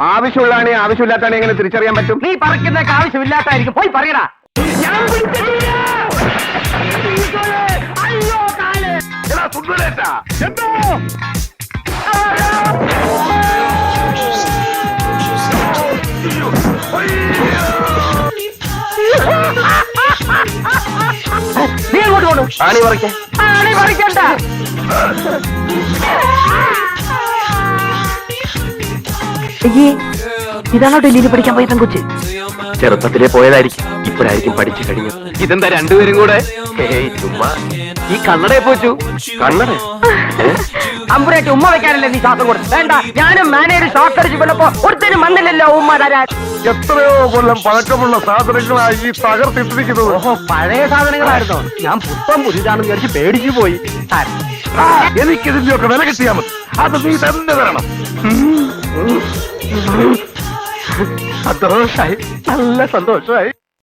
ആവശ്യമുള്ളതാണ് ആവശ്യമില്ലാത്താണ് എങ്ങനെ തിരിച്ചറിയാൻ പറ്റും? നീ പറിക്കുന്നൊക്കെ ആവശ്യമില്ലാത്തായിരിക്കും. പോയി പറയടാ. നീ എങ്ങോട്ട് പോണു? ആണി പറിക്കാൻ. ആണി പറിക്കണ്ട. ഇതാണോ ഡൽഹിയിൽ പഠിക്കാൻ പോയ പെൺകൊച്ച്? ചെറുപ്പത്തിലെ പോയതായിരിക്കും, ഇപ്പോഴായിരിക്കും പഠിച്ചു കഴിഞ്ഞു. ഇതെന്താ രണ്ടുപേരും കൂടെ? ചുമ്മാ. ഈ കണ്ണടയെ പോച്ചു. കണ്ണട അമ്പുരേറ്റ് ഉമ്മ വെക്കാനല്ലേ നീ ശ്വാസം കൊടുത്തു? വേണ്ട, ഞാനും മാനേജർ ഷോക്ക് അടിച്ചു കൊല്ലപ്പോ ഒരുത്തരും വന്നില്ലല്ലോ ഉമ്മ തരാൻ. എത്രയോ കൊല്ലം പഴക്കമുള്ള സാധനങ്ങളായി ഈ തകർത്തിട്ടിരിക്കുന്നത്. ഓഹോ, പഴയ സാധനങ്ങളായിരുന്നോ? ഞാൻ പുത്തം പുതിയതാണെന്ന് വിചാരിച്ച് പേടിച്ചു പോയി. എനിക്കിതിന്റെയൊക്കെ വില കിട്ടിയാൽ മതി. അത് നീ തന്നെ തരണം. സന്തോഷായി, നല്ല സന്തോഷമായി.